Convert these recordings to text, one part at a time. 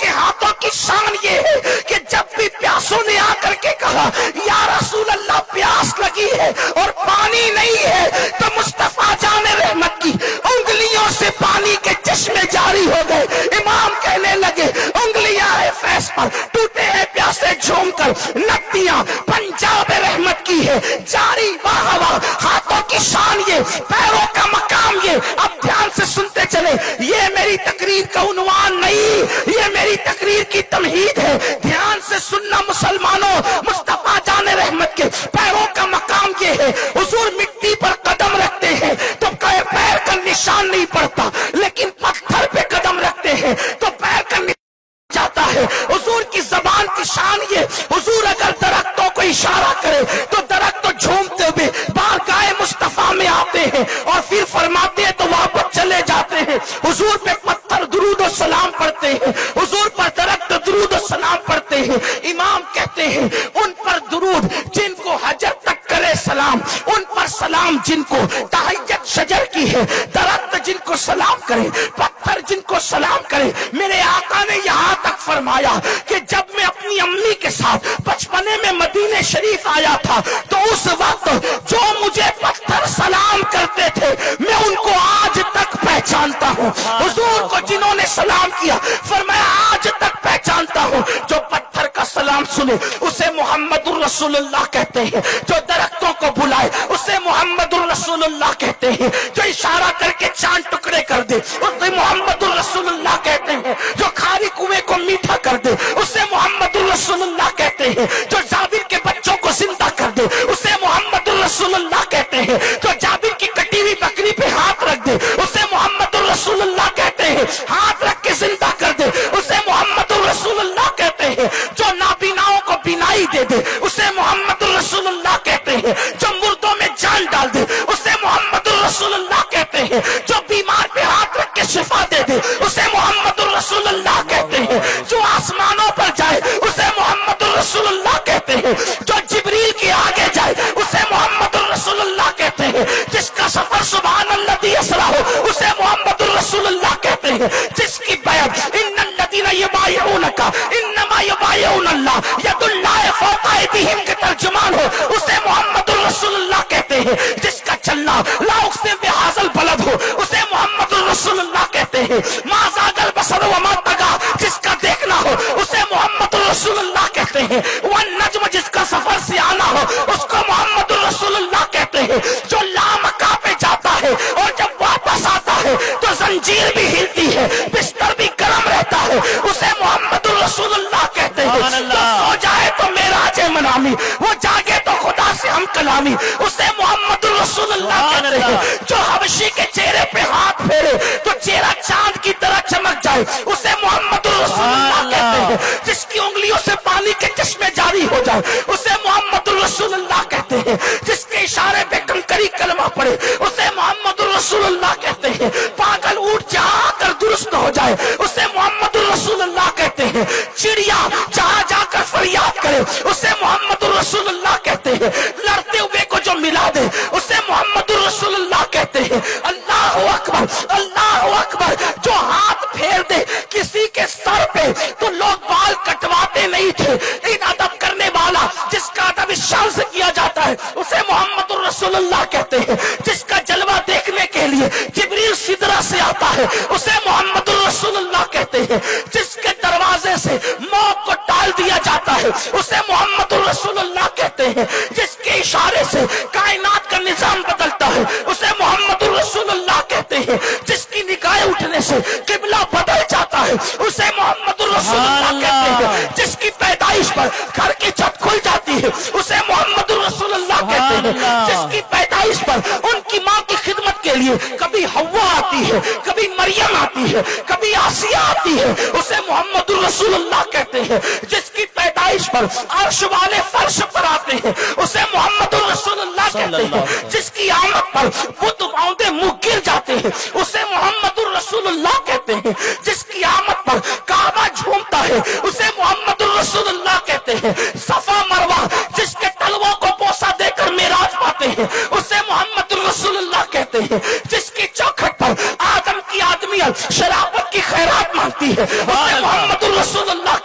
کے ہاتھوں کی شان یہ ہے کہ جب بھی پیاسوں نے آ کر کے کہا یا رسول اللہ پیاس لگی ہے اور پانی نہیں ہے، تو مصطفیٰ جان رحمت کی انگلیوں سے پانی کے چشمے جاری ہو گئے۔ امام کہنے لگے انگلیاں ہے فیض پر، ٹوٹے ہیں پیاسے جھوم کر، نتیاں پنجاب رحمت کی ہے جاری، واہ واہ، ہاتھوں کی شان یہ، پیروں کا مقام یہ۔ اب دھیان سے سنتے چلے، یہ میری تقریر کا عنوان نہیں، یہ میری تقریر کی تمہید ہے۔ دھیان سے سننا مسلمانوں، مصطفیٰ جان رحمت کے پیروں کا مقام یہ ہے۔ حضور مٹی پر قدم رکھتے ہیں تو پیر کا نشان نہیں پڑتا، لیکن پتھر پہ قدم رکھتے ہیں تو پیر کا نشان جاتا ہے۔ حضور کی زبان کی شان یہ، حضور اگر درختوں کو اشارہ کرے تو درخت تو جھومتے ہوئے بارگاہ مصطفیٰ میں آتے ہیں اور پھر فرماتے ہیں تو واپس چلے جاتے ہیں۔ حضور پہ پتھر درود و سلام پڑھتے ہیں، حضور پر درخت درود و سلام پڑھتے ہیں۔ امام کہتے ہیں ان پر درود جن کو حجر تک کرے سلام، ان پر سلام جن کو تحیت شجر کی ہے، درخت جن کو سلام کرے، پتھر جن کو سلام کرے۔ میرے آقا نے یہاں تک فرمایا کہ جب میں اپنی امی کے ساتھ بچپنے میں مدینے شریف آیا تھا تو اس وقت جو مجھے پتھر سلام کرتے تھے میں ان کو آج تک پہچانتا ہوں۔ حضور کو جنہوں نے سلام کیا فرمایا آج تک پہچانتا ہوں۔ جو پتھر کا سلام سنے اسے محمد الرسول اللہ کہتے ہیں، جو درختوں کو بلائے اسے محمد الرسول اللہ کہتے ہیں، جو اشارہ کر کے چاند ٹکڑے کر دے اسے محمد الرسول اللہ کہتے ہیں، جو کھاری کنویں کو میٹھا کر دے اسے محمد الرسول اللہ کہتے ہیں، جو جابر کے بچوں کو زندہ کر دے اسے محمد الرسول اللہ کہتے ہیں، جو جابر کی کٹی ہوئی بکری پہ ہاتھ رکھ دے اسے محمد الرسول اللہ کہتے ہیں، ہاتھ رکھ کے زندہ کر دے اسے محمد الرسول اللہ کہتے ہیں، جو نابیناؤں کو بینائی دے دے اسے محمد الرسول اللہ کہتے ہیں، جو مردوں میں جان ڈال دے اسے محمد الرسول اللہ کہتے ہیں، جو بیمار پہ ہاتھ رکھ کے شفا دے دے اسے محمد الرسول اللہ کہتے ہیں، جو آسمانوں پر جائے اسے محمد الرسول اللہ کہتے ہیں، جو جبریل کے آگے جائے اسے محمد الرسول اللہ کہتے ہیں، جس کا سفر سبحان الذی اسرا ہو اسے محمد الرسول اللہ کہتے ہیں، جس کی بیعت ان الذین یبایعونک انما یبایعون اللہ ید اللہ فوق ایدیہم کے ترجمان ہو اسے محمد الرسول اللہ کہتے ہیں، جس کا چلنا لا اقسم بہذا البلد ہو اسے محمد الرسول اللہ کہتے ہیں، ما زاغ البصر وما طغی جس کا دیکھنا ہو اسے محمد الرسول اللہ کہتے ہیں، والنجم جس کا سفر سے آنا ہو اس کو محمد الرسول اللہ کہتے ہیں، جو لامکہ پہ جاتا ہے اور جب واپس آتا ہے تو زنجیر بھی ہلتی ہے بستر بھی گرم رہتا ہے اسے محمد الرسول اللہ کہتے ہیں، جو سو جائے تو معراج منامی وہ جاگے تو خدا سے ہم کلامی اسے محمد الرسول اللہ کہتے ہیں، جو حبشی کے چہرے پہ ہاتھ پھیرے تو چہرہ چاند کی طرح چمک جائے اسے محمد الرسول اللہ کہتے ہیں، جس کی انگلیوں سے پانی کے چشمے جاری ہو جائے اسے محمد الرسول اللہ کہتے ہیں، جس کے اشارے پہ کنکری کلمہ پڑے اسے محمد الرسول اللہ کہتے ہیں، پاگل اونٹ جہاں کر درست ہو جائے اسے محمد الرسول اللہ کہتے ہیں، چڑیا جہاں جا کر فریاد کرے اسے محمد الرسول اللہ کہتے ہیں، لڑتے ہوئے کو جو ملا دے اسے محمد الرسول اللہ کہتے ہیں، اللہ اکبر اللہ اکبر، جو ہاتھ پھیر دے کسی کے سر پہ تو لوگ بال کٹواتے نہیں تھے، ان ادب کرنے والا جس کا ادب اس شان سے کیا جاتا ہے اسے محمد الرسول اللہ کہتے ہیں، جس کا جلوہ دیکھنے کے لیے جبریل سدرہ سے آتا ہے اسے محمد الرسول اللہ کہتے ہیں، جس کے دروازے سے موت کو ٹال دیا جاتا ہے اسے محمد الرسول اللہ کہتے ہیں، جس کے اشارے سے کائنات کا نظام بدلتا ہے اسے محمد الرسول اللہ کہتے ہیں، جس کی نگاہیں اٹھنے سے قبلہ بدل جاتا ہے اسے محمد الرسول اللہ کہتے ہیں، جس کی پیدائش پر گھر کی چھت کھل جاتی ہے اسے محمد الرسول اللہ کہتے ہیں، جس کی پیدائش پر ان کی ماں کی خدمت کے لیے کبھی حوا آتی ہے کبھی مریم آتی ہے کبھی آسیہ آتی ہے اسے محمد الرسول اللہ کہتے ہیں، جس کی پیدائش پر عرش والے فرش پر آتے ہیں اسے محمد الرسول اللہ کہتے ہیں، جس کی آمد پر بت باؤندے منہ گر جاتے ہیں اسے محمد الرسول اللہ کہتے ہیں، جس کی آمد پر کعبہ جھومتا ہے اسے محمد الرسول اللہ کہتے ہیں، صفا مروہ جس کے تلووں کو بوسہ دے کر معراج پاتے ہیں اسے محمد الرسول اللہ کہتے ہیں، جس کی چوکھٹ پر آدم کی آدمیت شرافت کی خیرات مانگتی ہے اسے محمد الرسول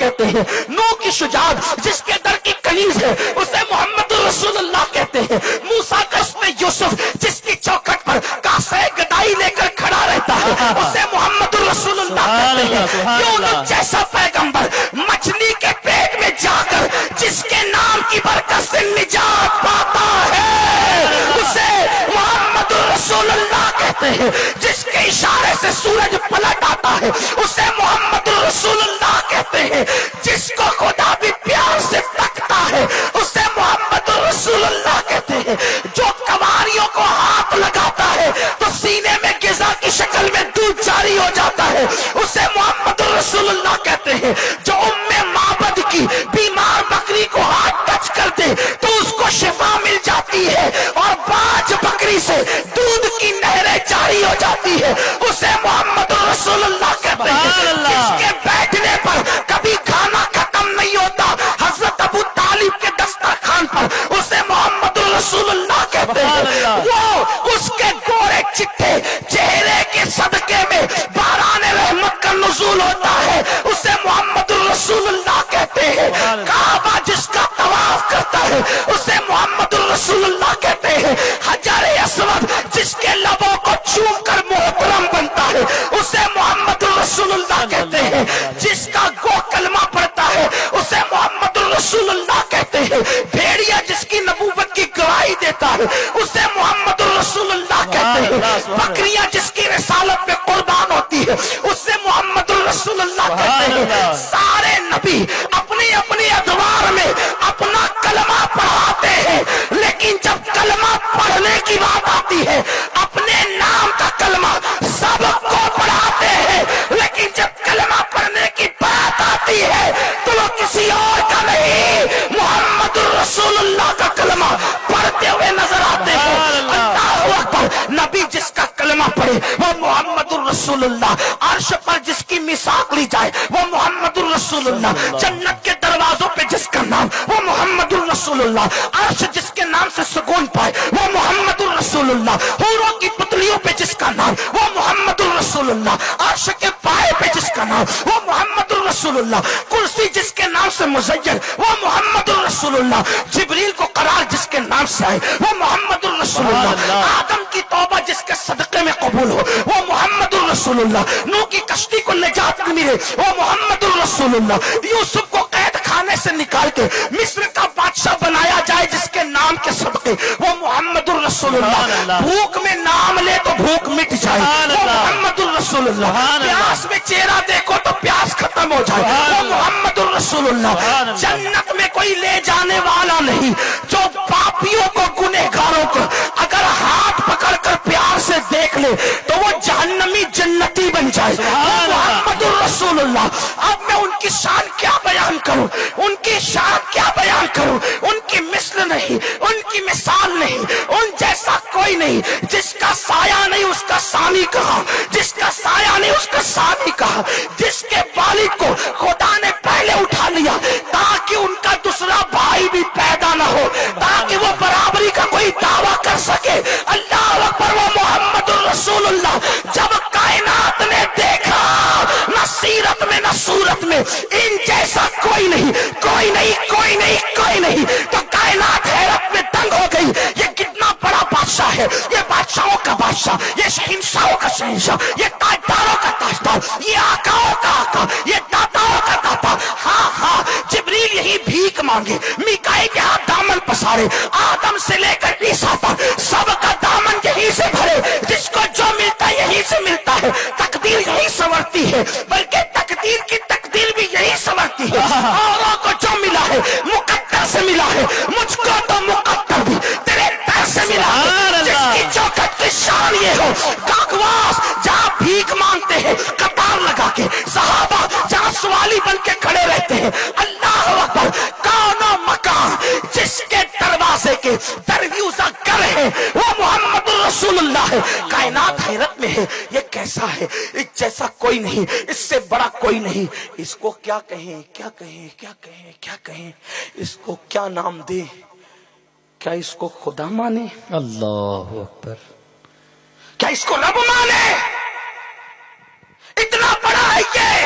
کہتے ہیں، نوح کی شجاعت جس کے در کی کنیز ہے اسے محمد رسول اللہ کہتے ہیں، موسیٰ کا اسم یوسف جس کی چوکھٹ پر کاسے گدائی لے کر کھڑا رہتا ہے اسے محمد رسول اللہ کہتے ہیں، یونس جیسا پیغمبر مچھلی کے پیٹ میں جا کر جس کے نام کی برکت سے نجات پاتا ہے اسے محمد رسول اللہ کہتے ہیں، جس کے اشارے سے سورج پلٹ آتا ہے اسے محمد رسول اللہ کہتے ہیں، جس کو خدا بھی پیار سے تکتا ہے اسے محمد رسول اللہ کہتے ہیں، جو کنواریوں کو ہاتھ لگاتا ہے تو سینے میں غذا کی شکل میں دودھ جاری ہو جاتا ہے اسے محمد رسول اللہ کہتے ہیں، جو معبد کی بیمار بکری کو ہاتھ ٹچ کر دے تو اس کو شفا مل جاتی ہے اور باج بکری سے دودھ کی نہریں جاری ہو جاتی ہے اسے محمد رسول اللہ کہتے ہیں، جس کے بیٹھنے پر کبھی کھانا ختم نہیں ہوتا حضرت ابو طالب کے دسترخوان پر اسے محمد رسول اللہ کہتے ہیں، وہ اس کے گورے چٹھے چہرے کے صدقے میں باران رحمت کا نزول ہوتا ہے اسے محمد رسول اللہ کہتے ہیں، کعبہ جس کا طواف کرتا ہے اسے محمد رسول اللہ کہتے ہیں، حجر اسود جس کے لبوں کو چوم کر محترم بنتا ہے اسے محمد رسول اللہ کہتے ہیں، جس کا گو کلمہ پڑھتا ہے اسے محمد رسول اللہ کہتے ہیں، بھیڑیا جس کی نبوت کی گواہی دیتا ہے اسے محمد رسول اللہ کہتے ہیں، بکریاں جس کی رسالت میں قربان ہوتی ہے اسے محمد رسول اللہ کہتے ہیں، سارے نبی اپنی اپنی ادوار میں اپنا کلمہ پڑھاتے ہیں لیکن جب کلمہ پڑھنے کی بات آتی ہے اپنے نام کا کلمہ سب کو پڑھاتے ہیں لیکن جب کلمہ پڑھنے کی بات آتی ہے تو وہ کسی اور کا نہیں محمد رسول اللہ کا کلمہ پڑھتے ہوئے نظر آتے ہیں، اللہ اکبر، نبی جس کا کلمہ پڑھے وہ محمد الرسول اللہ، عرش پر جس کی میثاق لی جائے وہ محمد الرسول اللہ، جنت کے دروازوں پہ جس کا نام وہ محمد الرسول اللہ، عرش جس کے نام سے سکون پائے وہ محمد الرسول اللہ، حوروں کی پتلیوں پہ جس کا نام وہ محمد الرسول اللہ، عرش کے پائے پہ جس کا نام وہ محمد الرسول اللہ، کرسی جس کے نام سے مزین وہ محمد الرسول اللہ، جبریل کو قرار جس کے نام سے آئے وہ محمد الرسول اللہ، آدم کی توبہ جس کے صدقے میں قبول ہو وہ محمد الرسول اللہ، نوح کی کشتی کو نجات ملے وہ محمد الرسول اللہ، یوسف کو قید خانے سے نکال کے مصر کا بادشاہ بنایا جائے جس کے نام کے صدقے وہ محمد الرسول اللہ، بھوک میں نام لے تو بھوک مٹ جائے وہ محمد الرسول اللہ، پیاس میں چہرہ دیکھو تو پیاس ختم ہو جائے وہ محمد الرسول اللہ، جنت میں کوئی لے جانے والا نہیں جو پاپیوں کو گنہگاروں کو اگر ہاتھ پکڑ کر پیار سے دیکھ لے تو وہ جہنمی جنتی بن جائے وہ محمد الرسول اللہ۔ اب میں ان کی شان کیا بیان کروں، ان کی شان کیا بیان کروں، ان کی مثل نہیں، ان کی مثال نہیں، ان جیسا کوئی نہیں، جس کا سایہ نہیں اس کا ثانی کہا، جس کا سایہ نہیں اس کا ثانی کہا، جس کے والد کو خدا نے پہلے اٹھا لیا تاکہ ان کا دوسرا بھائی بھی پیدا نہ ہو، تاکہ وہ برابری کا کوئی دعویٰ کر سکے، اللہ اکبر، وہ محمد الرسول اللہ۔ جب کائنات نے دیکھا نہ سیرت میں نہ صورت میں ان جیسا کوئی نہیں، کوئی نہیں، کوئی نہیں، کوئی نہیں، تو کائنات حیرت میں دنگ ہو گئی، یہ کتنا بڑا بادشاہ ہے، یہ بادشاہوں کا بادشاہ، یہ شہنشاہوں کا شہنشاہ، یہ تاجداروں کا تاجدار، یہ آقاؤں کا آقا، یہ داتاؤں کا داتا۔ ہاں ہاں، جبریل یہی بھیک مانگے، میکائیل کے ہاتھ دامن پسارے، آدم سے لے کر عیسیٰ تک سب کا دامن یہی سے بھرے، جس کو جو ملتا ہے یہی سے ملتا ہے، تقدیر یہی سنورتی ہے، بلکہ تقدیر کی تقدیر بھی یہی سنورتی ہے، اوروں کو جو ملا ہے مقدر سے ملا ہے، مجھ کو تو مقدر بھی تیرے در سے ملا ہے، جس کی چوکھٹ کی شان یہ ہو، کاغواس جہاں بھیک مانگتے ہیں قطار لگا کے، صحابہ جہاں سوالی بن کے کھڑے رہتے ہیں، اللہ اکبر، کون و مکان جس کے دروازے کے درویزہ گر ہے وہ محمد الرسول اللہ ہے۔ کائنات حیرت میں ہے، یہ کیسا ہے، اس جیسا کوئی نہیں، اس سے بڑا کوئی نہیں، اس کو کیا کہیں، کیا کہیں، کیا کہیں، کیا کہیں، اس کو کیا نام دے، کیا اس کو خدا مانے، اللہ اکبر، کیا اس کو رب مانے، اتنا بڑا ہے یہ،